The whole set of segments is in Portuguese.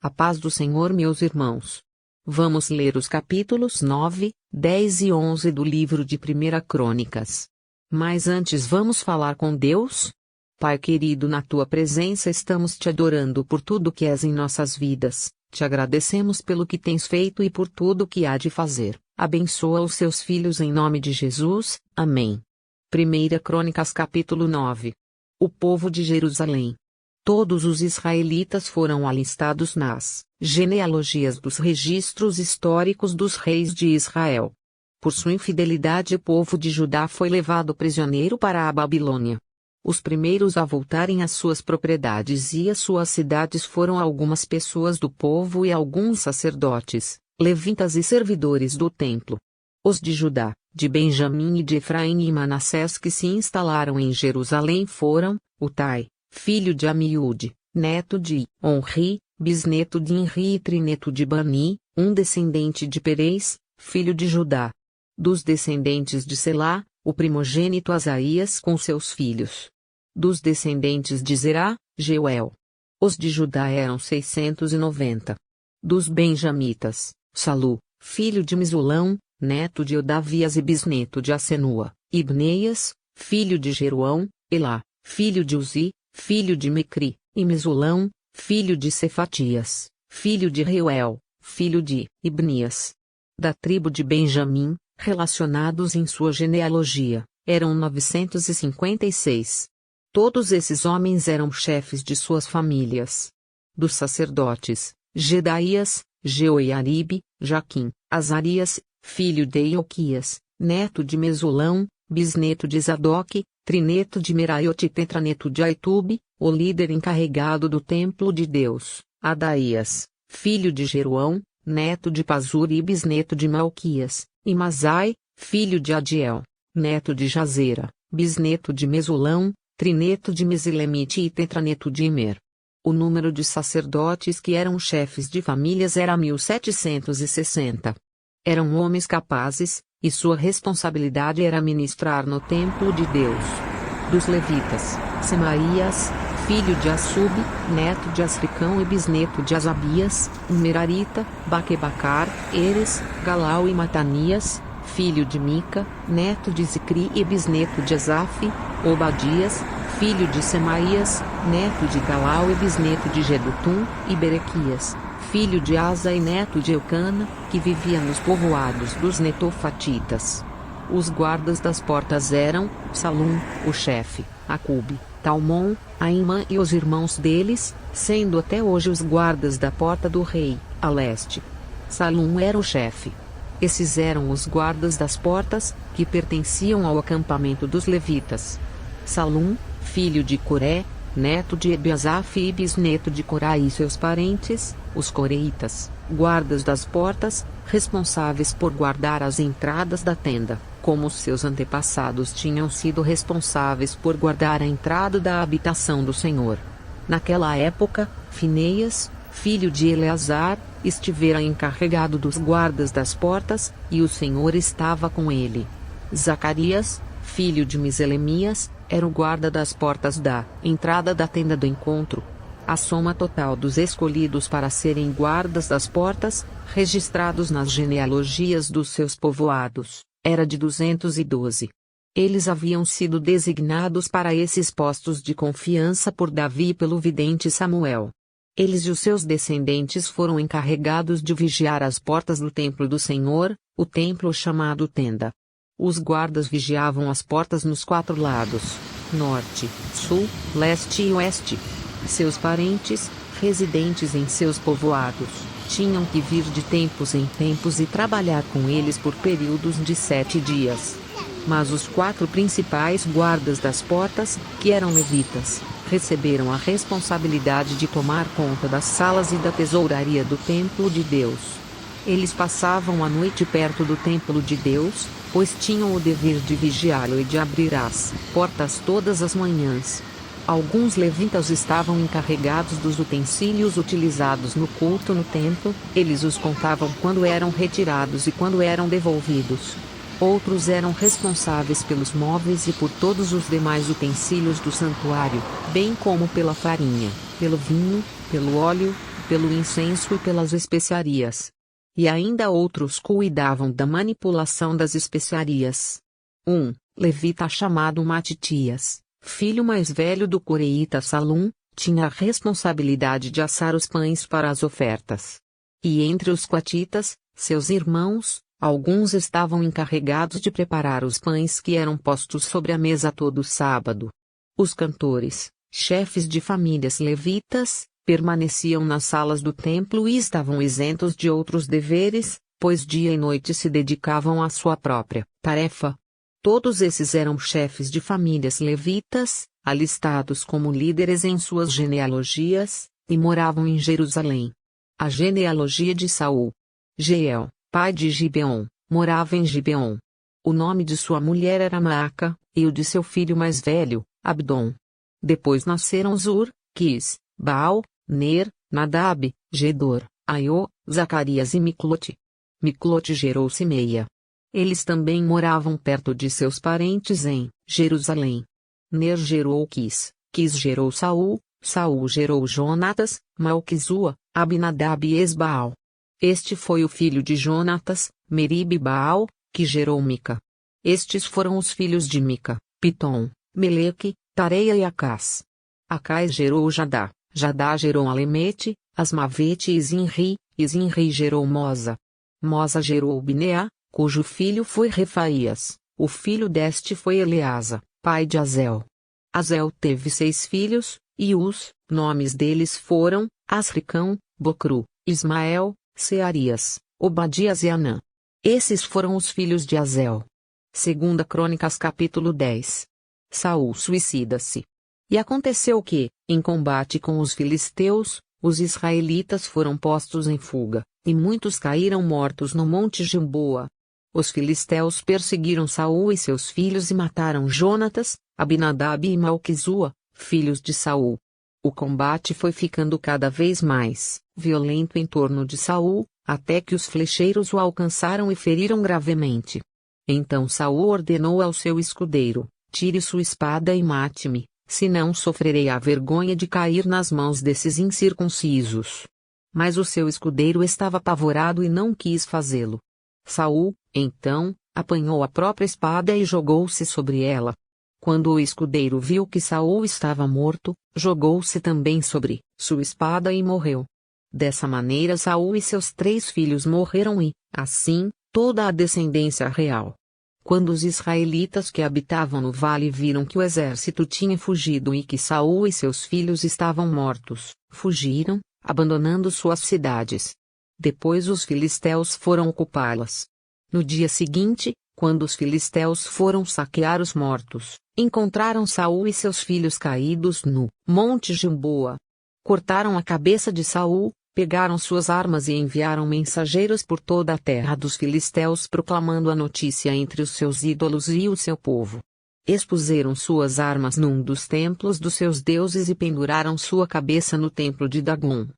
A paz do Senhor, meus irmãos. Vamos ler os capítulos 9, 10 e 11 do livro de 1 Crônicas. Mas antes vamos falar com Deus? Pai querido, na tua presença estamos te adorando por tudo que és em nossas vidas. Te agradecemos pelo que tens feito e por tudo que há de fazer. Abençoa os seus filhos em nome de Jesus. Amém. 1 Crônicas capítulo 9. O povo de Jerusalém. Todos os israelitas foram alistados nas genealogias dos registros históricos dos reis de Israel. Por sua infidelidade, o povo de Judá foi levado prisioneiro para a Babilônia. Os primeiros a voltarem às suas propriedades e às suas cidades foram algumas pessoas do povo e alguns sacerdotes, levitas e servidores do templo. Os de Judá, de Benjamim e de Efraim e Manassés que se instalaram em Jerusalém foram: Utai, filho de Amiúde, neto de Onri, bisneto de Inri e trineto de Bani, um descendente de Perez, filho de Judá. Dos descendentes de Selá, o primogênito Asaías com seus filhos. Dos descendentes de Zerá, Jeuel. Os de Judá eram 690. Dos benjamitas, Salu, filho de Misulão, neto de Odavias e bisneto de Asenua, Ibneias, filho de Jeroão, Elá, filho de Uzi, filho de Mecri, e Mesulão, filho de Cefatias, filho de Reuel, filho de Ibnias. Da tribo de Benjamim, relacionados em sua genealogia, eram 956. Todos esses homens eram chefes de suas famílias. Dos sacerdotes, Gedaías, Jeoiaribe, Jaquim, Azarias, filho de Ilquias, neto de Mesulão, bisneto de Zadoque, trineto de Meraiote e tetraneto de Aitube, o líder encarregado do templo de Deus, Adaías, filho de Jeroão, neto de Pazur e bisneto de Malquias, e Masai, filho de Adiel, neto de Jazera, bisneto de Mesulão, trineto de Mesilemite e tetraneto de Imer. O número de sacerdotes que eram chefes de famílias era 1760. Eram homens capazes, e sua responsabilidade era ministrar no templo de Deus. Dos levitas, Semaías, filho de Assub, neto de Asricão e bisneto de Asabias, Merarita, Baquebacar, Eres, Galau e Matanias, filho de Mica, neto de Zicri e bisneto de Asaf, Obadias, filho de Semaías, neto de Galau e bisneto de Gedutum, e Berequias, filho de Asa e neto de Eucana, que vivia nos povoados dos Netofatitas. Os guardas das portas eram, Salum, o chefe, Acube, Talmon, Aimã e os irmãos deles, sendo até hoje os guardas da porta do rei, a leste. Salum era o chefe. Esses eram os guardas das portas, que pertenciam ao acampamento dos levitas. Salum, filho de Coré, neto de Ebiasaf e bisneto de Corá e seus parentes, os coreitas, guardas das portas, responsáveis por guardar as entradas da tenda, como os seus antepassados tinham sido responsáveis por guardar a entrada da habitação do Senhor. Naquela época, Fineias, filho de Eleazar, estivera encarregado dos guardas das portas, e o Senhor estava com ele. Zacarias, filho de Miselemias, era o guarda das portas da entrada da tenda do encontro. A soma total dos escolhidos para serem guardas das portas, registrados nas genealogias dos seus povoados, era de 212. Eles haviam sido designados para esses postos de confiança por Davi pelo vidente Samuel. Eles e os seus descendentes foram encarregados de vigiar as portas do templo do Senhor, o templo chamado Tenda. Os guardas vigiavam as portas nos 4 lados, norte, sul, leste e oeste. Seus parentes, residentes em seus povoados, tinham que vir de tempos em tempos e trabalhar com eles por períodos de 7 dias. Mas os 4 principais guardas das portas, que eram levitas, receberam a responsabilidade de tomar conta das salas e da tesouraria do templo de Deus. Eles passavam a noite perto do templo de Deus, pois tinham o dever de vigiá-lo e de abrir as portas todas as manhãs. Alguns levitas estavam encarregados dos utensílios utilizados no culto no templo, eles os contavam quando eram retirados e quando eram devolvidos. Outros eram responsáveis pelos móveis e por todos os demais utensílios do santuário, bem como pela farinha, pelo vinho, pelo óleo, pelo incenso e pelas especiarias. E ainda outros cuidavam da manipulação das especiarias. Um levita chamado Matitias, filho mais velho do coreíta Salum, tinha a responsabilidade de assar os pães para as ofertas. E entre os coatitas, seus irmãos, alguns estavam encarregados de preparar os pães que eram postos sobre a mesa todo sábado. Os cantores, chefes de famílias levitas, permaneciam nas salas do templo e estavam isentos de outros deveres, pois dia e noite se dedicavam à sua própria tarefa. Todos esses eram chefes de famílias levitas, alistados como líderes em suas genealogias, e moravam em Jerusalém. A genealogia de Saul. Jeiel, pai de Gibeon, morava em Gibeon. O nome de sua mulher era Maaca, e o de seu filho mais velho, Abdon. Depois nasceram Zur, Quis, Baal, Ner, Nadab, Gedor, Aiô, Zacarias e Miclote. Miclote gerou Simeia. Eles também moravam perto de seus parentes em Jerusalém. Ner gerou Quis, Quis gerou Saul, Saul gerou Jonatas, Malquizua, Abinadab e Esbaal. Este foi o filho de Jonatas, Merib e Baal, que gerou Mica. Estes foram os filhos de Mica, Pitom, Meleque, Tareia e Acás. Acás gerou Jadá, Jadá gerou Alemete, Asmavete e Zinri gerou Moza. Moza gerou Bineá, cujo filho foi Refaías. O filho deste foi Eleasa, pai de Azel. Azel teve 6 filhos, e os nomes deles foram Asricão, Bocru, Ismael, Searias, Obadias e Anã. Esses foram os filhos de Azel. 2 Crônicas capítulo 10. Saul suicida-se. E aconteceu que, em combate com os filisteus, os israelitas foram postos em fuga, e muitos caíram mortos no monte Gilboa. Os filisteus perseguiram Saul e seus filhos e mataram Jonatas, Abinadab e Malquizua, filhos de Saul. O combate foi ficando cada vez mais violento em torno de Saul, até que os flecheiros o alcançaram e feriram gravemente. Então Saul ordenou ao seu escudeiro: tire sua espada e mate-me, senão sofrerei a vergonha de cair nas mãos desses incircuncisos. Mas o seu escudeiro estava apavorado e não quis fazê-lo. Saul, então, apanhou a própria espada e jogou-se sobre ela. Quando o escudeiro viu que Saul estava morto, jogou-se também sobre sua espada e morreu. Dessa maneira Saul e seus 3 filhos morreram e, assim, toda a descendência real. Quando os israelitas que habitavam no vale viram que o exército tinha fugido e que Saul e seus filhos estavam mortos, fugiram, abandonando suas cidades. Depois os filisteus foram ocupá-las. No dia seguinte, quando os filisteus foram saquear os mortos, encontraram Saul e seus filhos caídos no monte Gilboa. Cortaram a cabeça de Saul, pegaram suas armas e enviaram mensageiros por toda a terra dos filisteus proclamando a notícia entre os seus ídolos e o seu povo. Expuseram suas armas num dos templos dos seus deuses e penduraram sua cabeça no templo de Dagom.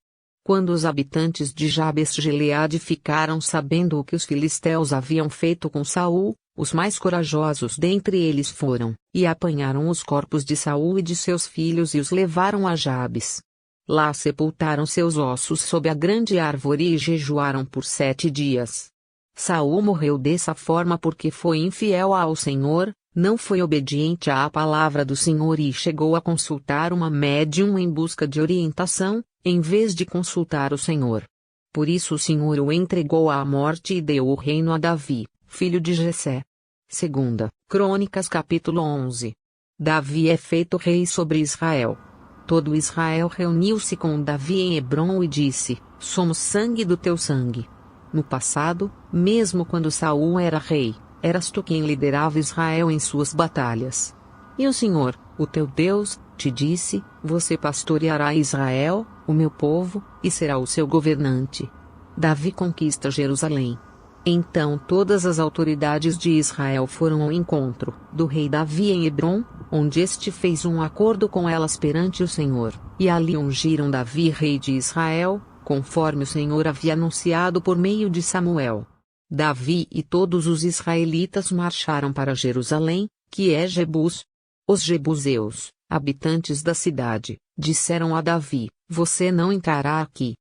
Quando os habitantes de Jabes-Gileade ficaram sabendo o que os filisteus haviam feito com Saul, os mais corajosos dentre eles foram e apanharam os corpos de Saul e de seus filhos e os levaram a Jabes. Lá sepultaram seus ossos sob a grande árvore e jejuaram por 7 dias. Saul morreu dessa forma porque foi infiel ao Senhor, não foi obediente à palavra do Senhor e chegou a consultar uma médium em busca de orientação, em vez de consultar o Senhor. Por isso o Senhor o entregou à morte e deu o reino a Davi, filho de Jessé. 2 Crônicas capítulo 11. Davi é feito rei sobre Israel. Todo Israel reuniu-se com Davi em Hebrom e disse: somos sangue do teu sangue. No passado, mesmo quando Saul era rei, eras tu quem liderava Israel em suas batalhas. E o Senhor, o teu Deus, te disse: você pastoreará Israel, o meu povo, e será o seu governante. Davi conquista Jerusalém. Então todas as autoridades de Israel foram ao encontro do rei Davi em Hebrom, onde este fez um acordo com elas perante o Senhor, e ali ungiram Davi rei de Israel, conforme o Senhor havia anunciado por meio de Samuel. Davi e todos os israelitas marcharam para Jerusalém, que é Jebus. Os jebuseus, habitantes da cidade, disseram a Davi: você não entrará aqui.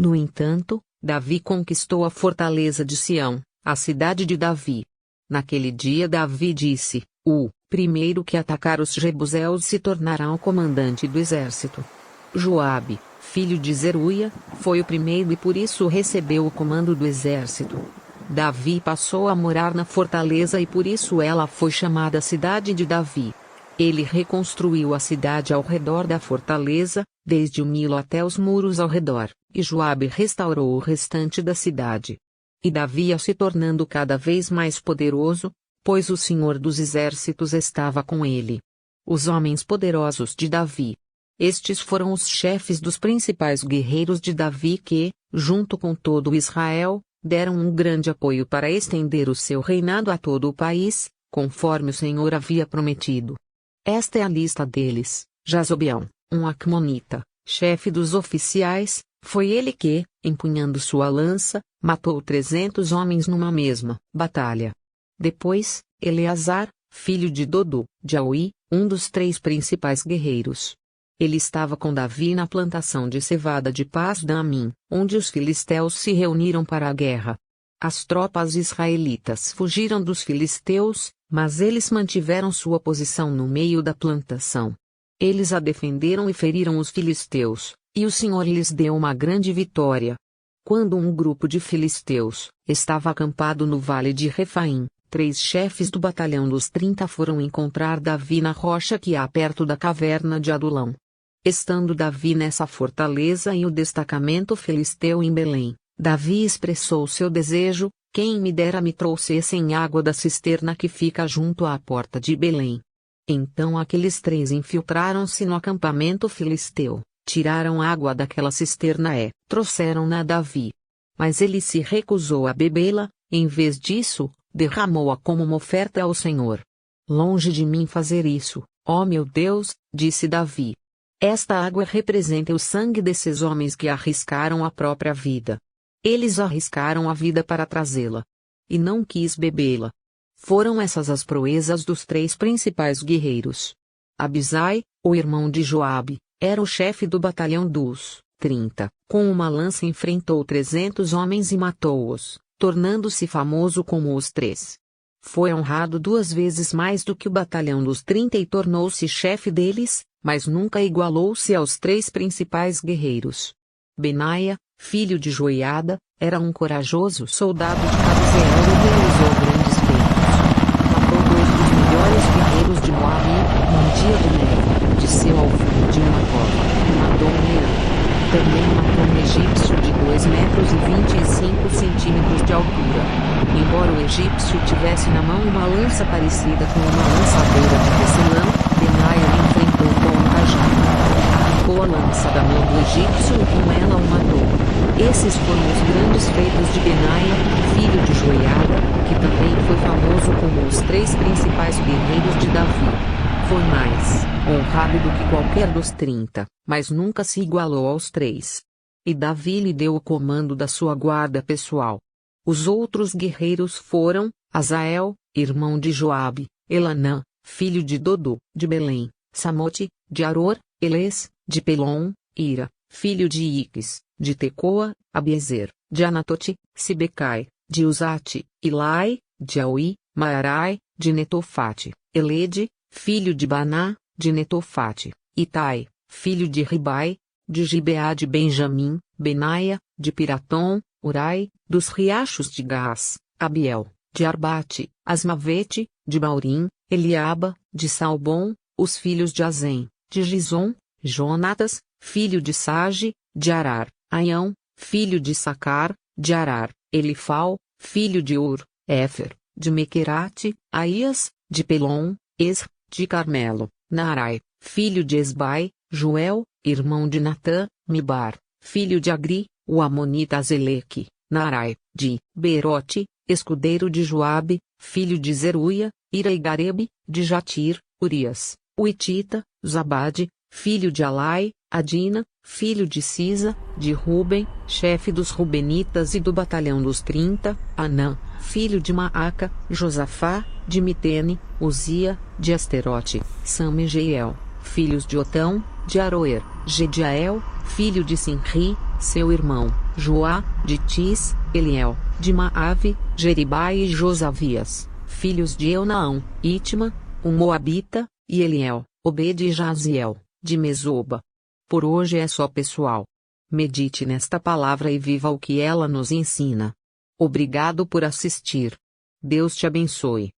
No entanto, Davi conquistou a fortaleza de Sião, a cidade de Davi. Naquele dia Davi disse: o primeiro que atacar os jebuseus se tornará o comandante do exército. Joabe, filho de Zeruia, foi o primeiro e por isso recebeu o comando do exército. Davi passou a morar na fortaleza e por isso ela foi chamada Cidade de Davi. Ele reconstruiu a cidade ao redor da fortaleza, desde o Nilo até os muros ao redor, e Joabe restaurou o restante da cidade. E Davi ia se tornando cada vez mais poderoso, pois o Senhor dos Exércitos estava com ele. Os homens poderosos de Davi. Estes foram os chefes dos principais guerreiros de Davi que, junto com todo Israel, deram um grande apoio para estender o seu reinado a todo o país, conforme o Senhor havia prometido. Esta é a lista deles: Jazobeão, um Acmonita, chefe dos oficiais, foi ele que, empunhando sua lança, matou 300 homens numa mesma batalha. Depois, Eleazar, filho de Dodô, de Aui, um dos 3 principais guerreiros. Ele estava com Davi na plantação de cevada de Pas-damim, onde os filisteus se reuniram para a guerra. As tropas israelitas fugiram dos filisteus, mas eles mantiveram sua posição no meio da plantação. Eles a defenderam e feriram os filisteus, e o Senhor lhes deu uma grande vitória. Quando um grupo de filisteus estava acampado no vale de Refaim, 3 chefes do batalhão dos 30 foram encontrar Davi na rocha que há perto da caverna de Adulão. Estando Davi nessa fortaleza e o destacamento filisteu em Belém, Davi expressou seu desejo: quem me dera me trouxessem água da cisterna que fica junto à porta de Belém. Então aqueles 3 infiltraram-se no acampamento filisteu, tiraram água daquela cisterna e trouxeram-na a Davi. Mas ele se recusou a bebê-la, em vez disso, derramou-a como uma oferta ao Senhor. Longe de mim fazer isso, ó meu Deus, disse Davi. Esta água representa o sangue desses homens que arriscaram a própria vida. Eles arriscaram a vida para trazê-la. E não quis bebê-la. Foram essas as proezas dos 3 principais guerreiros. Abisai, o irmão de Joabe, era o chefe do batalhão dos 30. Com uma lança enfrentou 300 homens e matou-os, tornando-se famoso como os 3. Foi honrado 2 vezes mais do que o batalhão dos 30 e tornou-se chefe deles, mas nunca igualou-se aos 3 principais guerreiros. Benaia, filho de Joiada, era um corajoso soldado de Cabzeel e realizou grandes feitos. Matou 2 dos melhores guerreiros de Moabe, num dia de neve, desceu ao fundo de uma cova, e matou um leão. Também matou um egípcio de 2 metros e 25 centímetros de altura. Embora o egípcio tivesse na mão uma lança parecida com uma lançadeira de tecelão, Benaia o enfrentou com um cajado. Arrancou a lança da mão do egípcio e com ela o matou. Esses foram os grandes feitos de Benaia, filho de Joiada, que também foi famoso como os 3 principais guerreiros de Davi. Foi mais honrado do que qualquer dos 30, mas nunca se igualou aos 3. E Davi lhe deu o comando da sua guarda pessoal. Os outros guerreiros foram: Azael, irmão de Joabe, Elanã, filho de Dodô, de Belém, Samote, de Aror, Eles, de Pelom, Ira, filho de Iques, de Tecoa, Abiezer, de Anatote, Sibecai, de Uzate, Ilai, de Aui, Maarai, de Netofate, Elede, filho de Baná, de Netofate, Itai, filho de Ribai, de Gibeá de Benjamim, Benaia, de Piratom, Urai, dos riachos de Gás, Abiel, de Arbate, Asmavete, de Baurim, Eliaba, de Salbom, os filhos de Azem, de Gizom, Jonatas, filho de Sage, de Arar, Aião, filho de Sacar, de Arar, Elifal, filho de Ur, Éfer, de Mequerate, Aías, de Pelom, Esr, de Carmelo, Naarai, filho de Esbai, Joel, irmão de Natã, Mibar, filho de Agri, o amonita Azeleque, Naarai, de Berote, escudeiro de Joabe, filho de Zeruia, Ira e Garebe, de Jatir, Urias, o Itita, Zabade, filho de Alai, Adina, filho de Sisa, de Ruben, chefe dos Rubenitas e do batalhão dos 30, Anã, filho de Maaca, Josafá, de Mitene, Uzia, de Asterote, Samegeiel, filhos de Otão, de Aroer, Gediael, filho de Sinri, seu irmão, Joá, de Tis, Eliel, de Maave, Jeribai e Josavias, filhos de Eunaão, Itma, um moabita, e Eliel, Obede e Jaziel, de Mesoba. Por hoje é só, pessoal. Medite nesta palavra e viva o que ela nos ensina. Obrigado por assistir. Deus te abençoe.